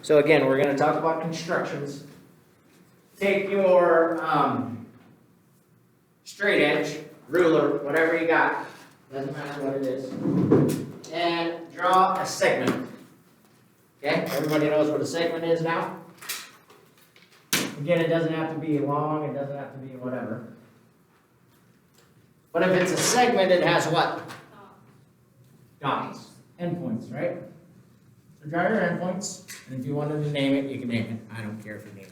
So again, we're going to talk about constructions. Take your straight edge, ruler, whatever you got, doesn't matter what it is, and draw a segment. Okay, everybody knows what a segment is now? Again, it doesn't have to be long, it doesn't have to be whatever. But if it's a segment, it has what? Dots, endpoints, right? So draw your endpoints, and if you wanted to name it, you can name it. I don't care if you name it.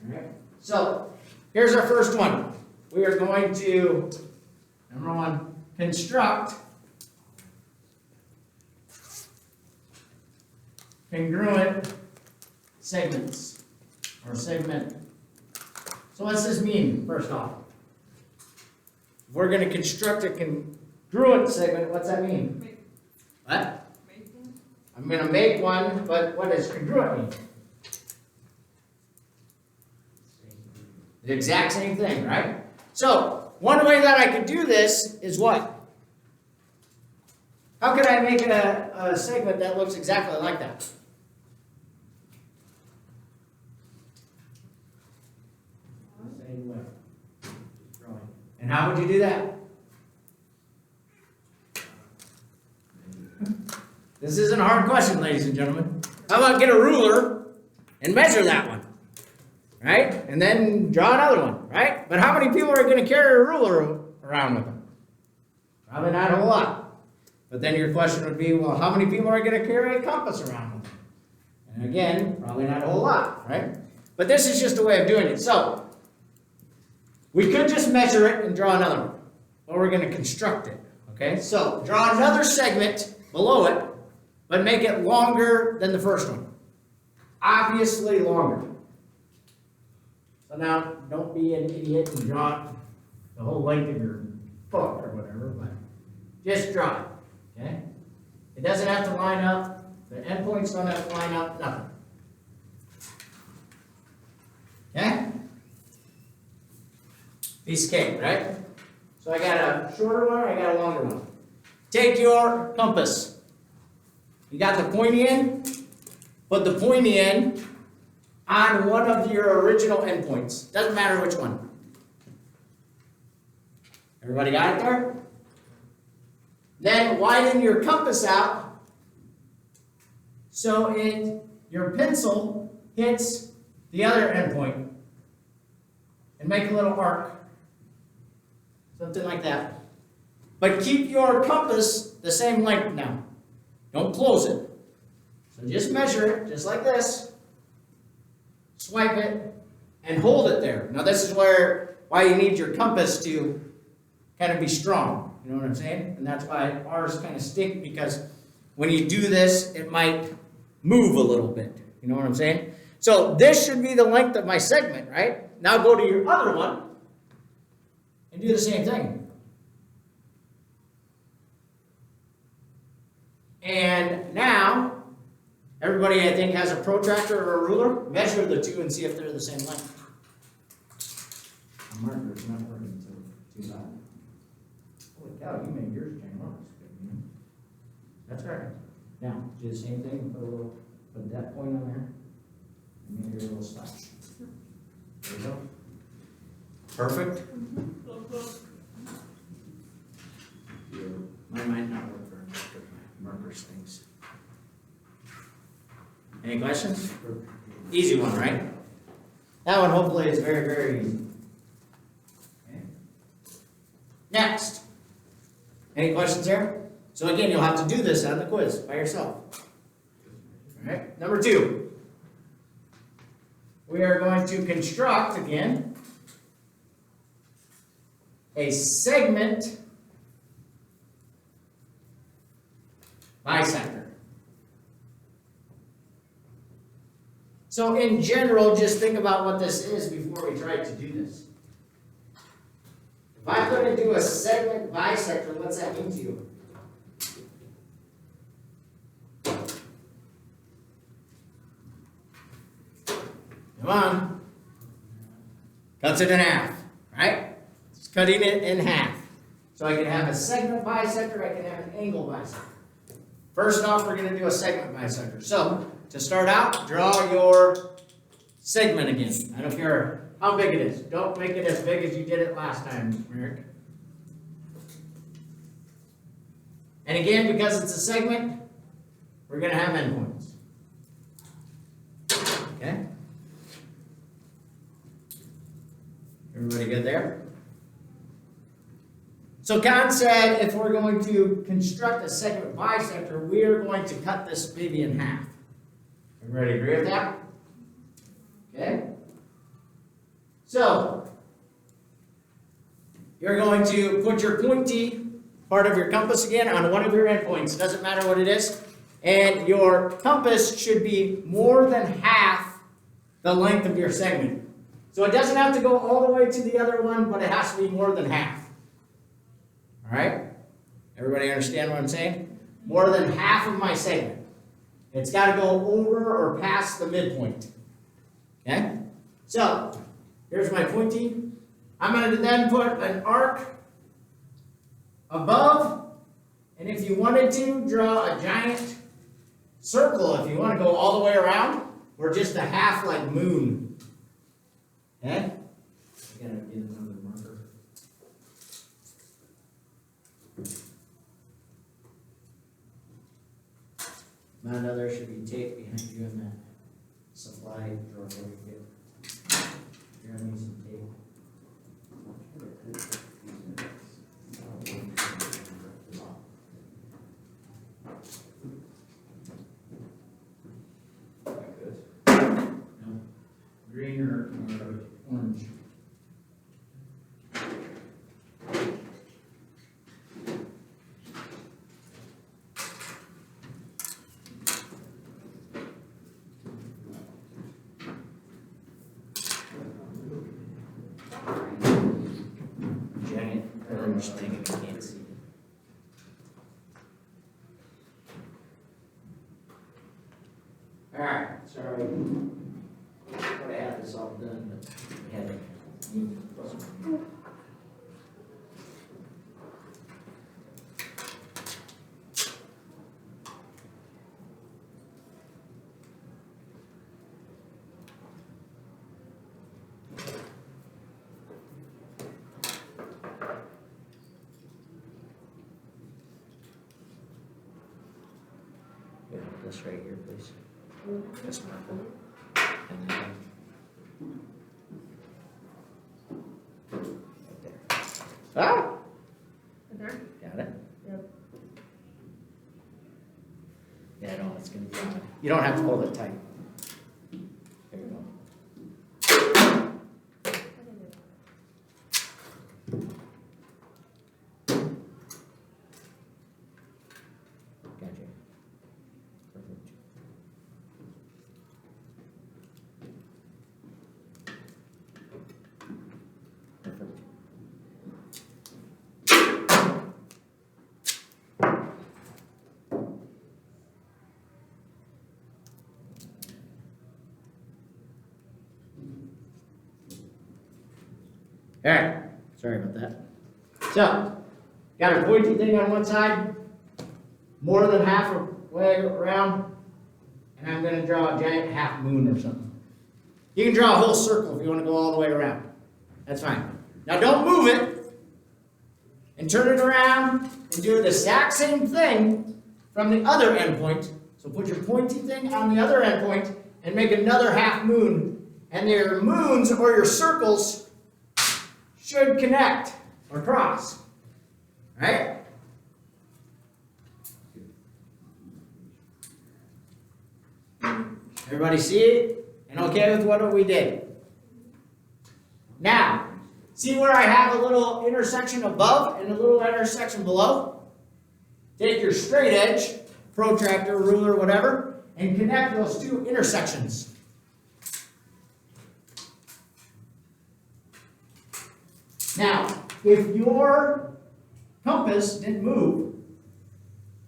All right. So here's our first one. We are going to, number one, construct congruent segments, or segment. So what's this mean, first off? If we're going to construct a congruent segment, what's that mean? What? I'm going to make one, but what does congruent mean? The exact same thing, right? So, one way that I could do this is what? How could I make a segment that looks exactly like that? Same way. And how would you do that? This isn't a hard question, ladies and gentlemen. How about get a ruler and measure that one? Right? And then draw another one, right? But how many people are going to carry a ruler around with them? Probably not a whole lot. But then your question would be, well, how many people are going to carry a compass around with them? And again, probably not a whole lot, right? But this is just a way of doing it. So, we could just measure it and draw another one. But we're going to construct it, okay? So, draw another segment below it, but make it longer than the first one. Obviously longer. So now, don't be an idiot and draw the whole length of your foot or whatever, but just draw it, okay? It doesn't have to line up. The endpoints don't have to line up, nothing. Okay? Piece of cake, right? So I got a shorter one, I got a longer one. Take your compass. You got the pointy end? Put the pointy end on one of your original endpoints. Doesn't matter which one. Everybody got it there? Then widen your compass out so your pencil hits the other endpoint. And make a little arc. Something like that. But keep your compass the same length now. Don't close it. So just measure it, just like this. Swipe it, and hold it there. Now this is why you need your compass to kind of be strong. You know what I'm saying? And that's why ours kind of stink, because when you do this, it might move a little bit. You know what I'm saying? So this should be the length of my segment, right? Now go to your other one and do the same thing. And now, everybody, I think, has a protractor or a ruler. Measure the two and see if they're the same length. The marker's not working too bad. Holy cow, you made yours ginormous. That's right. Now, do the same thing. Put that point on there. And make your little slash. There you go. Perfect. Mine might not work very much with my marker things. Any questions? Easy one, right? That one hopefully is very, very easy. Okay. Next. Any questions there? So again, you'll have to do this on the quiz by yourself. All right. Number 2. We are going to construct, again, a segment bisector. So in general, just think about what this is before we try to do this. If I'm going to do a segment bisector, what's that mean to you? Come on. Cuts it in half, right? It's cutting it in half. So I can have a segment bisector, I can have an angle bisector. First off, we're going to do a segment bisector. So, to start out, draw your segment again. I don't care how big it is. Don't make it as big as you did it last time, Eric. And again, because it's a segment, we're going to have endpoints. Okay? Everybody good there? So Con said if we're going to construct a segment bisector, we are going to cut this baby in half. Everybody agree with that? Okay? So, you're going to put your pointy part of your compass again on one of your endpoints. Doesn't matter what it is. And your compass should be more than half the length of your segment. So it doesn't have to go all the way to the other one, but it has to be more than half. All right? Everybody understand what I'm saying? More than half of my segment. It's got to go over or past the midpoint. Okay? So, here's my pointy. I'm going to then put an arc above, and if you wanted to, draw a giant circle if you want to go all the way around, or just a half like moon. Okay? I gotta get another marker. None other should be tape behind you in that supply drawer where you get. Grab me some tape. No. Green or orange. Giant orange thing if you can't see it. Alright, sorry. I would have had this all done, but we had it. Yeah, this right here, please. This marker. And then right there. Ah! Right there? Got it? Yep. Yeah, no, it's gonna be on it. You don't have to hold it tight. There you go. Gotcha. Perfect. Perfect. All right, sorry about that. So, got a pointy thing on one side, more than half a way around, and I'm going to draw a giant half moon or something. You can draw a whole circle if you want to go all the way around. That's fine. Now don't move it, and turn it around, and do the exact same thing from the other endpoint. So put your pointy thing on the other endpoint, and make another half moon, and your moons or your circles should connect or cross, right? Everybody see it and okay with what we did? Now, see where I have a little intersection above and a little intersection below? Take your straight edge, protractor, ruler, whatever, and connect those two intersections. Now, if your compass didn't move,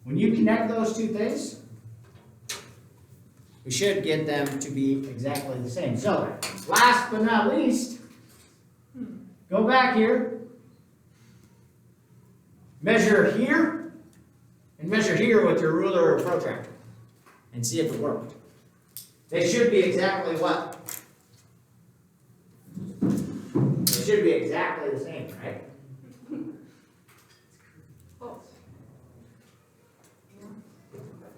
when you connect those two things, we should get them to be exactly the same. So, last but not least, go back here, measure here, and measure here with your ruler or protractor and see if it worked. They should be exactly what? They should be exactly the same, right?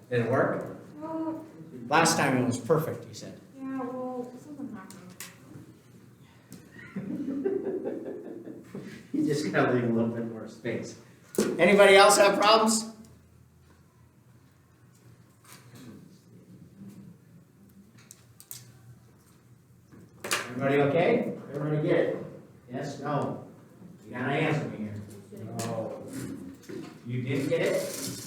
Did it work? Well, Last time it was perfect, you said. yeah, well, something happened. You just gotta leave a little bit more space. Anybody else have problems? Everybody okay? Everybody get it? Yes, no? You gotta answer me here. No. You didn't get it?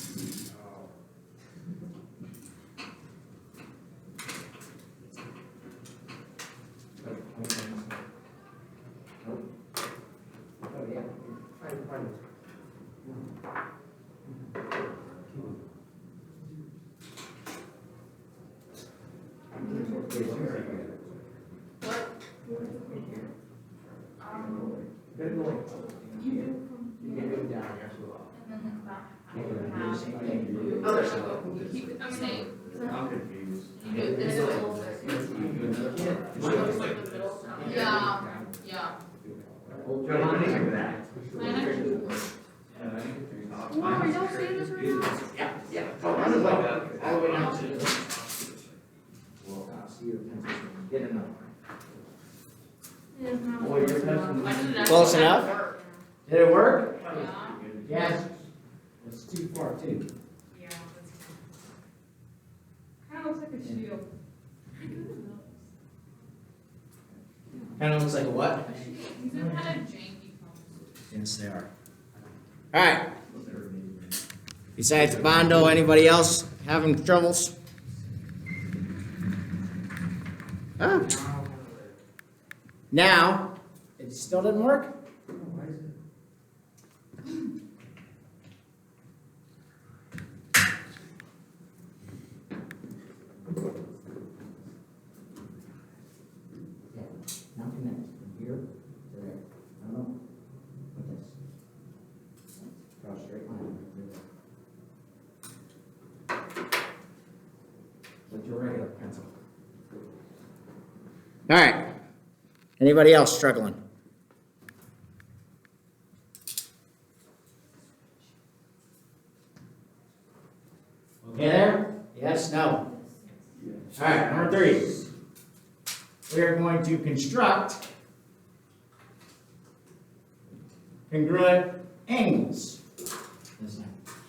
Other side. I'm saying, I'm confused. you do this a little bit. Yeah, yeah. Joe, how many of that? Wow, are y'all seeing this right now? Yeah, yeah. Oh, run it like all the way down to the. Well, see your pencil. Get another one. Close enough? Did it work? Yeah. Yes. It's too far too. Yeah. Kind of looks like a shield. Kind of looks like a what? These are kind of janky pumps. Yes, they are. All right. Besides Bondo, anybody else having troubles? Huh? Now, it still didn't work? Now connect from here to there. I don't know. Like this. Draw a straight line. With your regular pencil. All right. Anybody else struggling? Okay there? Yes, no? All right, number 3. We are going to construct congruent angles.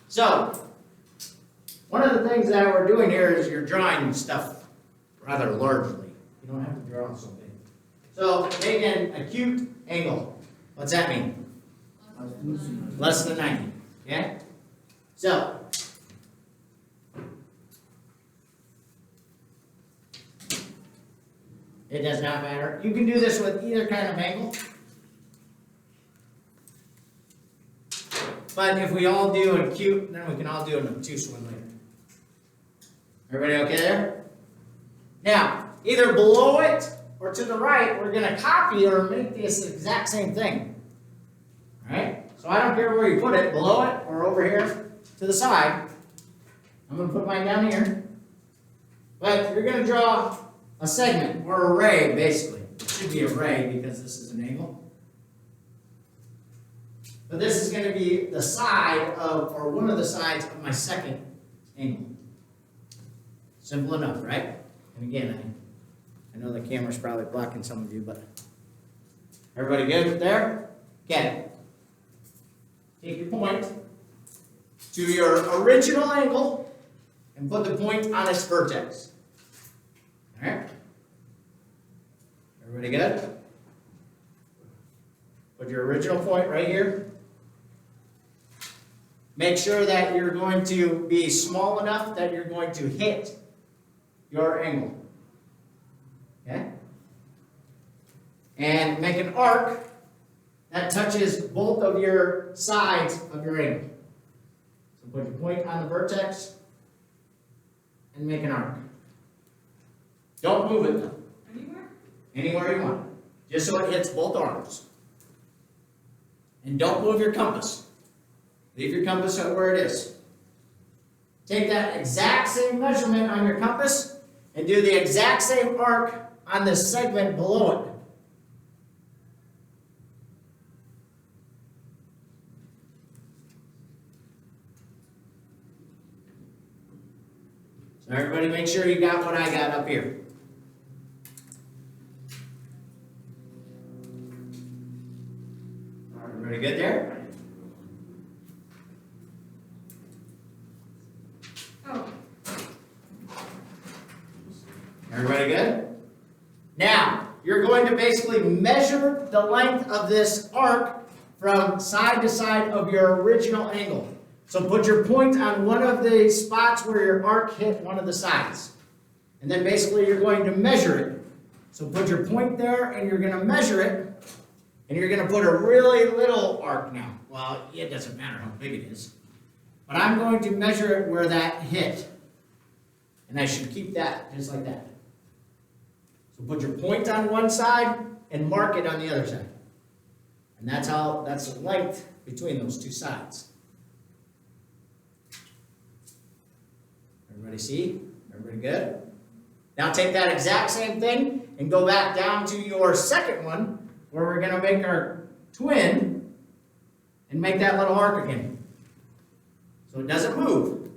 So, one of the things that we're doing here is you're drawing stuff rather largely. You don't have to draw so big. So, make an acute angle. What's that mean? Less than 90. Okay? So, it does not matter. You can do this with either kind of angle. But if we all do an acute, then we can all do an obtuse one later. Everybody okay there? Now, either below it or to the right, we're going to copy or make this exact same thing. Alright? So I don't care where you put it, below it or over here to the side. I'm going to put mine down here. But you're going to draw a segment or a ray, basically. It should be a ray because this is an angle. But this is going to be the side of, or one of the sides of my second angle. Simple enough, right? And again, I know the camera's probably blocking some of you, but everybody good there? Okay. Take your point to your original angle and put the point on its vertex. All right? Everybody good? Put your original point right here. Make sure that you're going to be small enough that you're going to hit your angle. Okay? And make an arc that touches both of your sides of your angle. So put your point on the vertex and make an arc. Don't move it though. Anywhere? Anywhere you want. Just so it hits both arms. And don't move your compass. Leave your compass where it is. take that exact same measurement on your compass and do the exact same arc on the segment below it. So everybody make sure you got what I got up here. Everybody good there? Oh, Everybody good? Now, you're going to basically measure the length of this arc from side to side of your original angle. So put your point on one of the spots where your arc hit one of the sides. And then basically you're going to measure it. So put your point there and you're going to measure it. And you're going to put a really little arc now. Well, it doesn't matter how big it is. But I'm going to measure it where that hit. And I should keep that just like that. So put your point on one side and mark it on the other side. And that's the length between those two sides. Everybody see? Everybody good? Now take that exact same thing and go back down to your second one where we're going to make our twin and make that little arc again. So it doesn't move.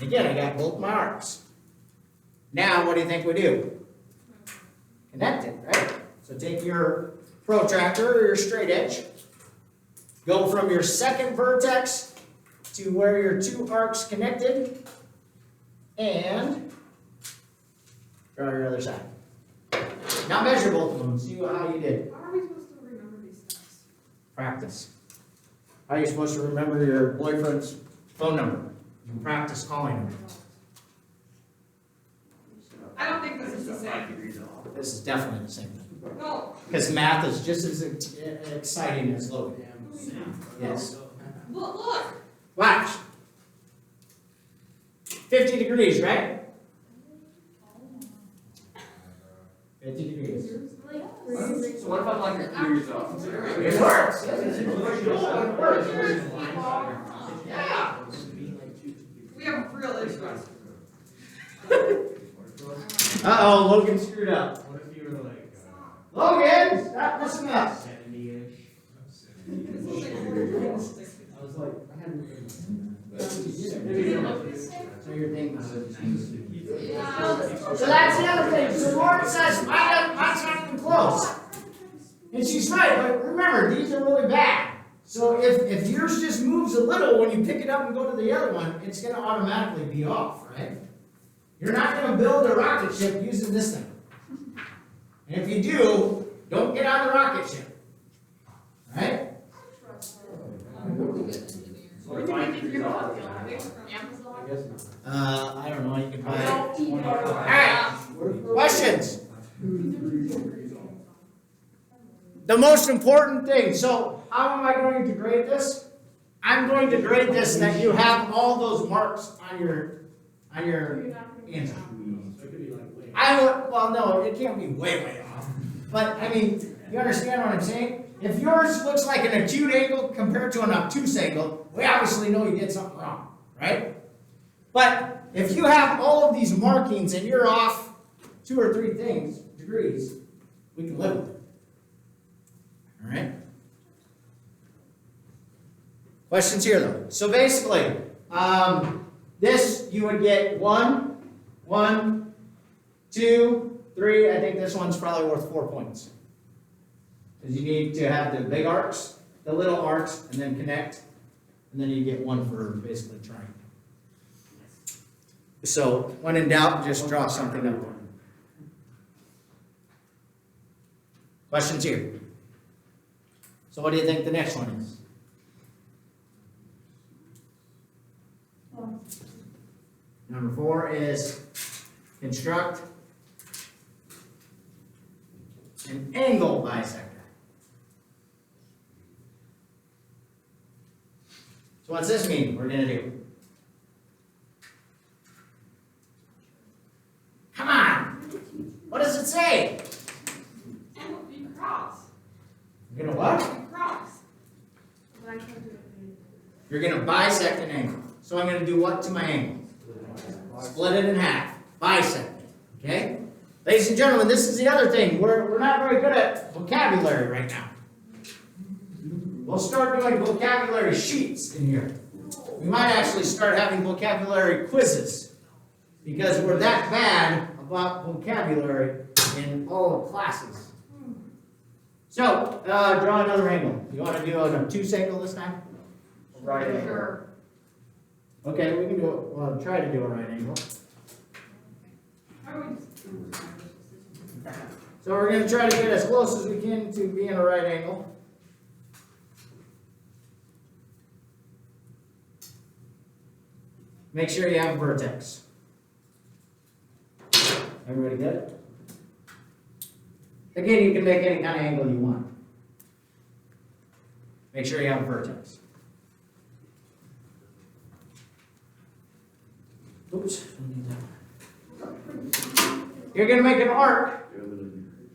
Again, I got both my arcs. Now, what do you think we do? Connect it, right? So take your protractor or your straight edge, go from your second vertex to where your two arcs connected, and draw your other side. Now measure both of them, see how you did. how are we supposed to remember these steps? Practice. How are you supposed to remember your boyfriend's phone number? You practice calling him. I don't think this is the same. This is definitely the same thing. No, Because math is just as exciting as loading. Yes. look. Watch. 50 degrees, right? 50 degrees. So what if I'm like a few years off? It works. It works. Yeah. We have real issues. Uh-oh, Logan screwed up. What if you were like, Logan, stop messing up. 70-ish? I was like, I hadn't. So your thing So that's the other thing. So Lauren says, mine's not even close. And she's right, but remember, these are really bad. So if yours just moves a little, when you pick it up and go to the other one, it's going to automatically be off, right? You're not going to build a rocket ship using this thing. And if you do, don't get on the rocket ship. Right? So if I'm 3 years off, I don't know, you can buy it. Alright, questions? The most important thing, so how am I going to grade this? I'm going to grade this that you have all those marks on your answer. Well, no, it can't be way off. But, I mean, you understand what I'm saying? If yours looks like an acute angle compared to an obtuse angle, we obviously know you did something wrong, right? But if you have all of these markings and you're off 2 or 3 degrees, we can live with it. All right? Questions here, though. So basically, this you would get 1, 2, 3. I think this one's probably worth 4 points. Because you need to have the big arcs, the little arcs, and then connect. And then you get 1 for basically trying. So, when in doubt, just draw something up. Questions here? So what do you think the next one is? Number 4 is construct an angle bisector. So what's this mean we're going to do? Come on! What does it say? And be cross. You're going to what? Be cross. You're going to bisect an angle. So I'm gonna do what to my angle? Split it in half, bisect, okay? Ladies and gentlemen, this is the other thing. We're not very good at vocabulary right now. We'll start doing vocabulary sheets in here. We might actually start having vocabulary quizzes because we're that bad about vocabulary in all the classes. So, draw another angle. You want to do an obtuse angle this time? Right angle. Sure. Okay, we can do it. Well, try to do a right angle. How do we just- So we're going to try to get as close as we can to being a right angle. Make sure you have a vertex. Everybody good? Again, you can make any kind of angle you want. Make sure you have a vertex. Oops. You're going to make an arc.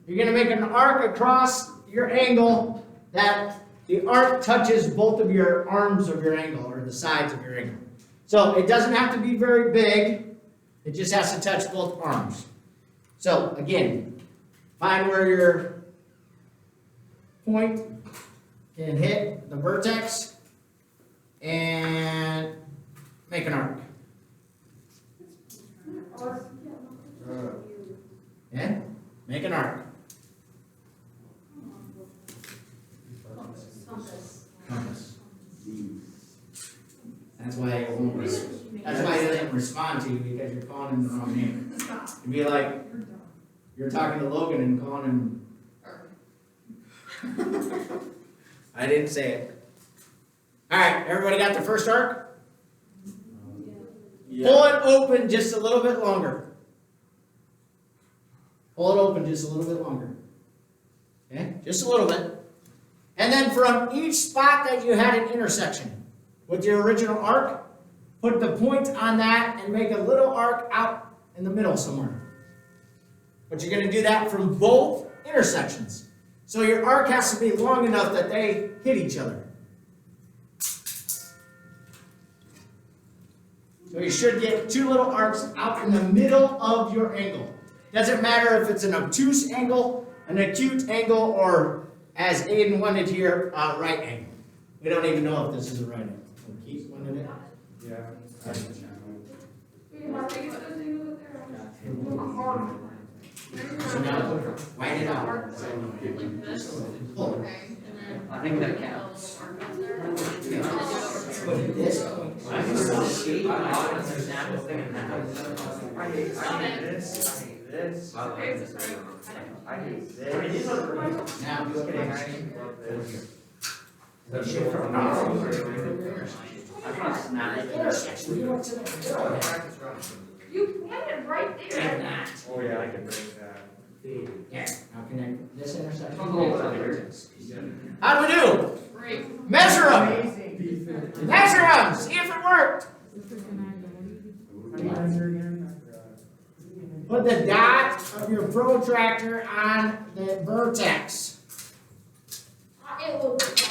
You're going to make an arc across your angle that the arc touches both of your arms of your angle or the sides of your angle. So it doesn't have to be very big. It just has to touch both arms. So again, find where your point can hit the vertex and make an arc. Yeah? Make an arc. Compass. That's why it won't that's why it didn't respond to you because you're calling him the wrong name. It'd be like you're talking to Logan and calling him. I didn't say it. Alright, everybody got their first arc? Pull it open just a little bit longer. Pull it open just a little bit longer. Okay? Just a little bit. And then from each spot that you had an intersection with your original arc, put the point on that and make a little arc out in the middle somewhere. But you're going to do that from both intersections. So your arc has to be long enough that they hit each other. So you should get two little arcs out in the middle of your angle. Doesn't matter if it's an obtuse angle, an acute angle, or as Aiden wanted here, a right angle. We don't even know if this is a right angle. Keith wanted it? Yeah. So now, write it out. Pull. I think that counts. Put this point. I hate this. Now do it. You had it right there. Oh, yeah, I can break that. Yeah, now connect this intersection. How How do we do? Great. Measure them. Measure them. See if it worked. Put the dot of your protractor on the vertex. It looks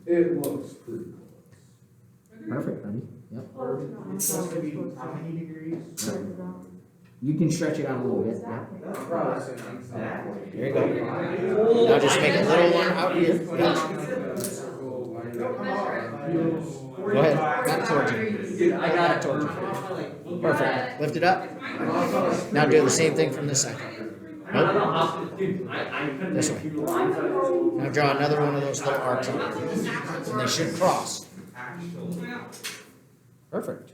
pretty close. Perfect, buddy. Yep. It's supposed to be how many degrees? You can stretch it out a little bit. Yeah. That's probably exactly. There you go. Now just make a little one out here. Go ahead. Back towards you. I got it. Towards you. Perfect. Lift it up. Now do the same thing from this side. Nope. This way. Now draw another one of those little arcs out. And they should cross. Perfect.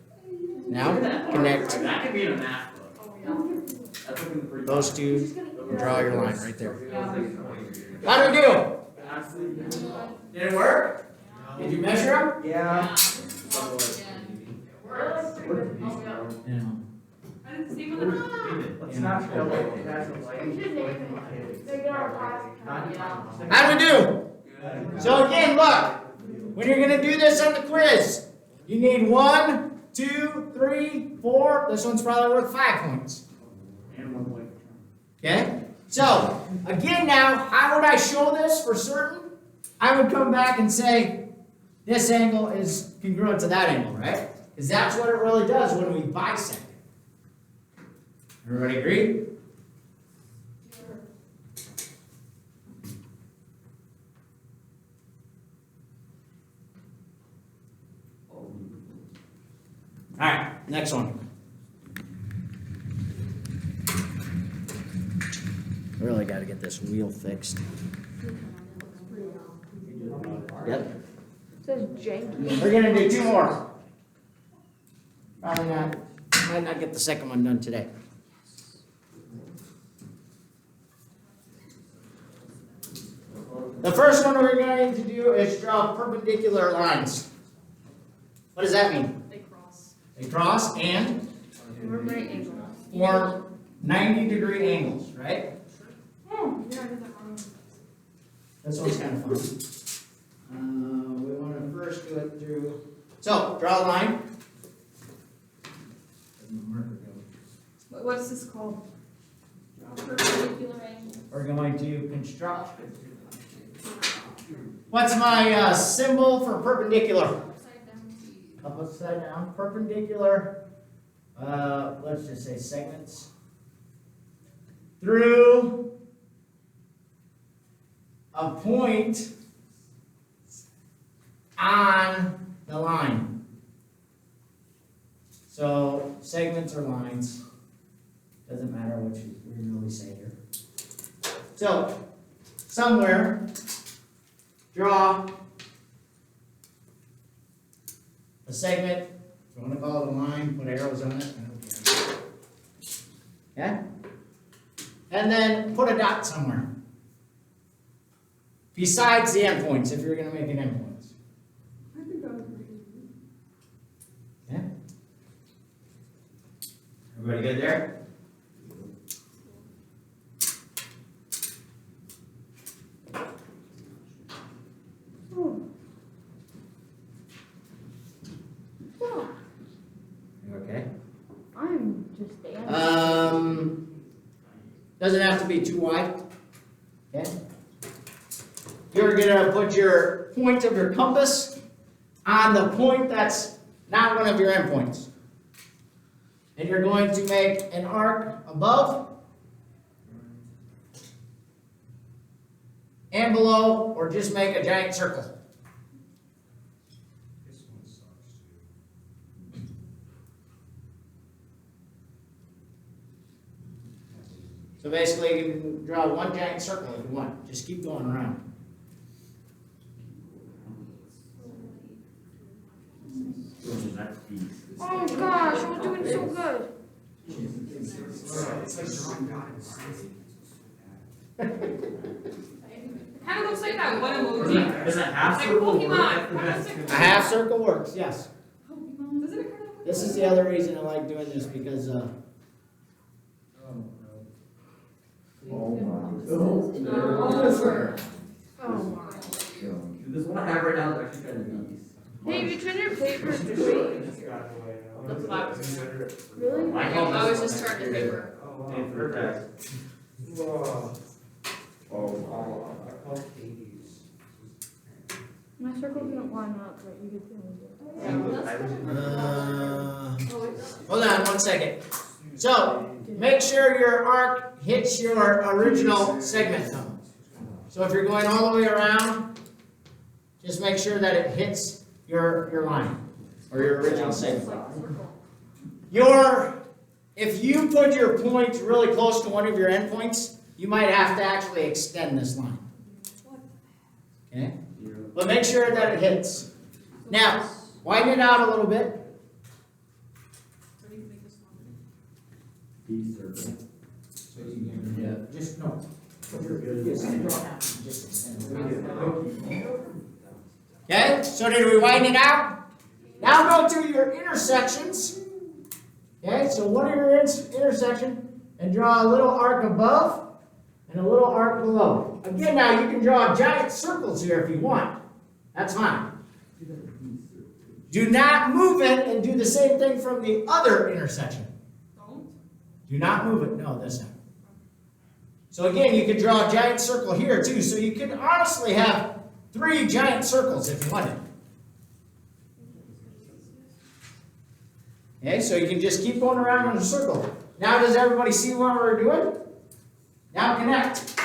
Now connect That could be in a math book. That's looking pretty. those two and draw your line right there. How do we do? Did it work? Did you measure them? Yeah. Yeah. I didn't see one. Let's not fill it. That's a How do we do? So again, look, when you're gonna do this on the quiz, you need 1, 2, 3, 4. This one's probably worth 5 points. Okay? So, again now, how would I show this for certain? I would come back and say, this angle is congruent to that angle, right? Because that's what it really does when we bisect it. Everybody agree? All right, next one. Really got to get this wheel fixed. Yep. It says janky. We're gonna do two more. Probably not, might not get the second one done today. The first one we're going to do is draw perpendicular lines. What does that mean? They cross. They cross and Right angle. form 90-degree angles, right? Oh, yeah, I did that wrong. This one's kind of fun. We want to first do it through. So draw a line. Where'd my marker go? What's this called? Perpendicular angle. We're going to construct. What's my symbol for perpendicular? Upside down. Upside down, perpendicular. Let's just say segments through a point on the line. So segments or lines, doesn't matter what we really say here. So somewhere, draw a segment. If you want to call it a line, put arrows on it. I don't care. Okay? And then put a dot somewhere. Besides the endpoints, if you're going to make an endpoints. I think that was pretty easy. Okay? Everybody good there? You okay? I'm just dancing. Doesn't have to be too wide. Okay? You're gonna put your point of your compass on the point that's not one of your endpoints. And you're going to make an arc above and below, or just make a giant circle. So basically, you can draw one giant circle if you want. Just keep going around. Oh gosh, I was doing so good. Kind of looks like that one emoji. Does a half Like circle Pokemon. work? Kind of looks like A half circle works, yes. Pokemon. Doesn't it kind of look like This is the other reason I like doing this, because Oh my. This one I have right now is actually kind of easy. Hey, you turn your paper straight. Really? My I was just starting to paper. And perfect. My circle didn't line up, but you could tell me. hold on 1 second. So, make sure your arc hits your original segment. So if you're going all the way around, just make sure that it hits your line, or your original segment. If you put your point really close to one of your endpoints, you might have to actually extend this line. Okay? But make sure that it hits. Now, widen it out a little bit. Yeah, just no. Okay, so did we widen it out? Now go to your intersections. Okay, so one of your intersection and draw a little arc above and a little arc below. Again, now you can draw giant circles here if you want. That's fine. Do not move it and do the same thing from the other intersection. Don't. Do not move it. No, this time. So again, you could draw a giant circle here too. So you could honestly have 3 giant circles if you wanted. Okay, so you can just keep going around in a circle. Now does everybody see what we're doing? Now connect.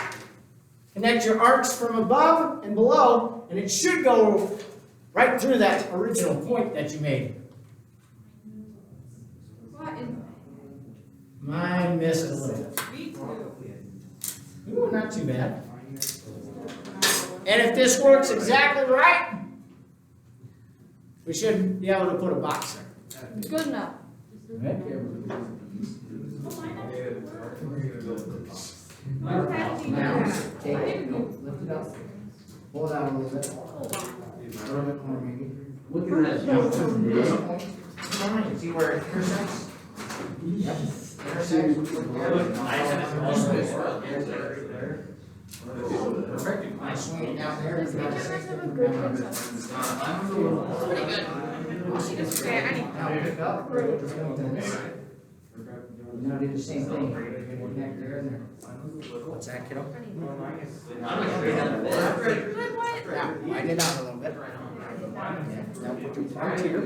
Connect your arcs from above and below, and it should go right through that original point that you made. What in? Mine missed a little. Me too. Ooh, not too bad. And if this works exactly right, we should be able to put a box there. Good enough. Right? Now, take it, lift it up, pull it out a little bit. A little bit more maybe. Look at that. Now, to this point, come on, see where it intersects? Yep. Intersects. Perfect. I swing it down there. Does each of us have a good consensus? Pretty good. Okay, I need. Now pick up. Now do the same thing. Connect there and there. What's that, kiddo? Good, what? Yeah, widen it out a little bit. Yeah. Now put your arc here.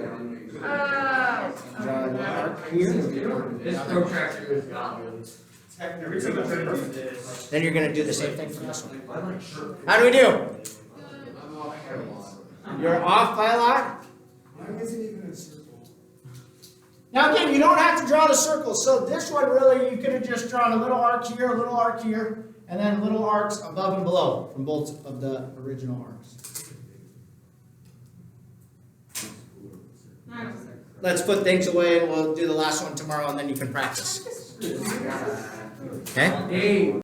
Draw an arc here. This protractor is gone. Every time I try to do this. Then you're gonna do the same thing for this one. How do we do? You're off by a lot? Mine isn't even a circle. Now again, you don't have to draw the circle, so this one really, you could have just drawn a little arc here, and then little arcs above and below from both of the original arcs. Let's put things away and we'll do the last one tomorrow and then you can practice. Okay? Hey.